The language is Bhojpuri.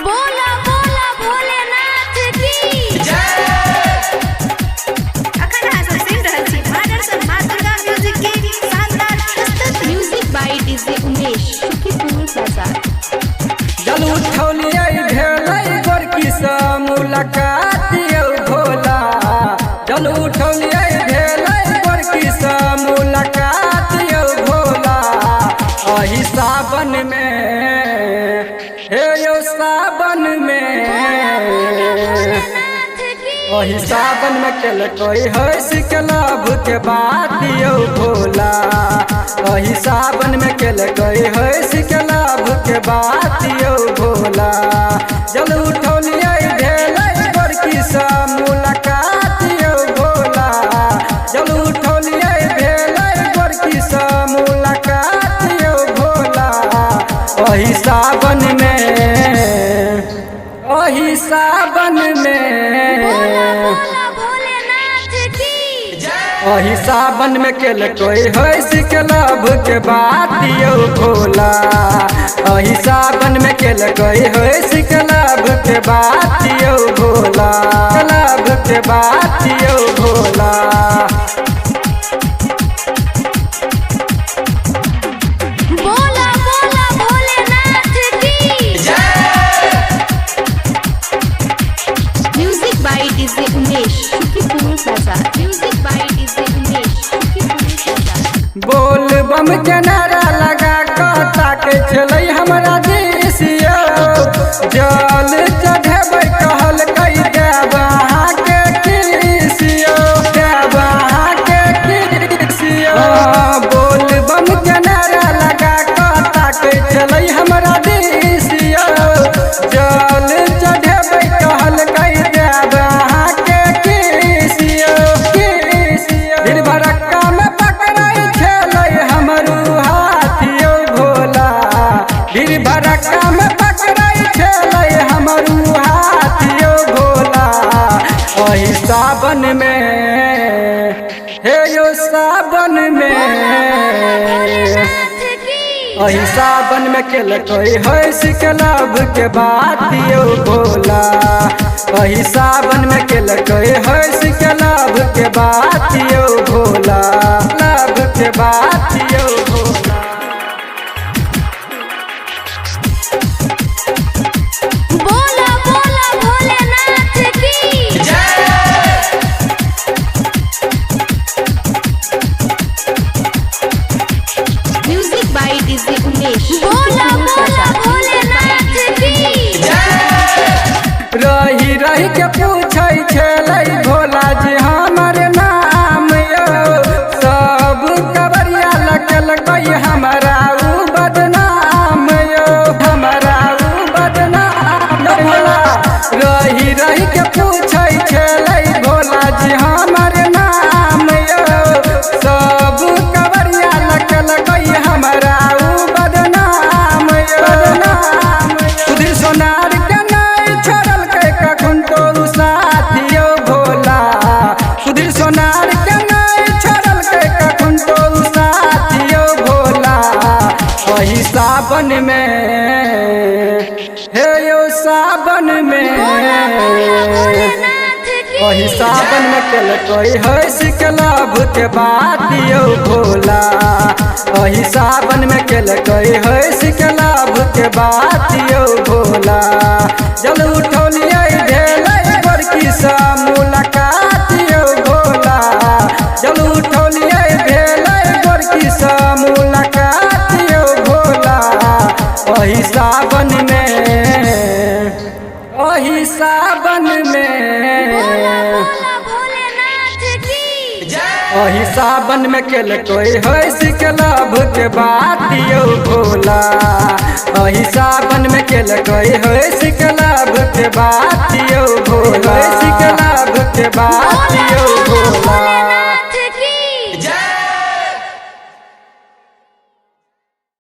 बोला बोला भोलेनाथ की जय। अखन अहाँ सुनि रहल छी मादरसन माँ दुर्गा म्यूजिक के शानदार प्रस्तुति। Music by DJ Umesh Sukhipur Bazar. जल उठौलियै भेलै गोरकी सँ मुलाकात यौ भोला। जल उठौलियै भेलै गोरकी सँ मुलाकात यौ भोला। अहि सावन में हे यौ सावन में अहि सावन में केलकै हंस के लाभ के बात यौ भोला। अहि सावन में केलकै हंस के लाभ के बात यौ भोला। जल उठौलियै भेलै गोरकी सँ मुलाकात यौ भोला। जल उठौलियै भेलै गोरकी सँ मुलाकात यौ भोला। अहि सावन में अहि सावन में भोलेनाथ की अहि सावन में केलकै हंस के लाभ के बात यौ भोला। अहि सावन में केलकै हंस के लाभ के बात यौ भोला। लाभ के बात यौ भोला। बोला बोला भोलेनाथ की music by DJ Umesh Sukhipur Bazar. Music by DJ Umesh Sukhipur Bazar. बोल बम के नारा लगा कहता के छलै हमरा देश यौ। जल चढ़ेबै कहल कई देब अहाँ के किस यौ। देब अहाँ के किस यौ। बोल बम के नारा लगा कहता के छलै हमरा देश यौ। जल चढ़ेबै कहल कई देब अहाँ के किस यौ। किस यौ। दिन भरक्का में पकड़ै छलै हमरू हाथ यौ भोला। दिन भरक्का में पकड़ै छलै हमरू हाथ यौ भोला। अहि सावन में हे यौ सावन में अहि सावन में केलकै हंस के लाभ के बात यौ भोला। अहि सावन में केलकै हंस के लाभ के बात यौ भोला। लाभ के बात यौ भोला। बोला बोला भोलेनाथ की म्यूजिक बाय डीजे उमेश। बोला बोला भोलेनाथ की रही रही के पूछै छलै भोला जी हमर नाम यौ। सब कवरिया लगलकै हमरा उ बदनाम यौ। हमरा उ बदनाम भोला। रही रही के पूछै छलै भोला जी हमर नाम यौ। सब कवरिया लगलकै हमरा उ बदनाम यौ। बदनाम सुधीर सोनार के नहीं छोड़लकै कखन तो साथ यौ भोला। सुधीर सोनार के नहीं छोड़लकै कखन तो साथ यौ भोला। अहि सावन में हे यौ सावन में अहि सावन में केलकै हंस के लाभ के बात यौ भोला। अहि सावन में केलकै हंस के लाभ के बात यौ भोला। जल उठौलियै भेलै गोरकी सँ मुलाकात यौ भोला। जल उठौलियै भेलै गोरकी सँ मुलाकात यौ भोला। अहि सावन में अहि सावन में भोलेनाथ की अहि सावन में केलकै हंस के लाभ के बात यौ भोला। अहि सावन में केलकै हंस के लाभ के बात यौ भोला। हंस के लाभ के बात यौ भोला।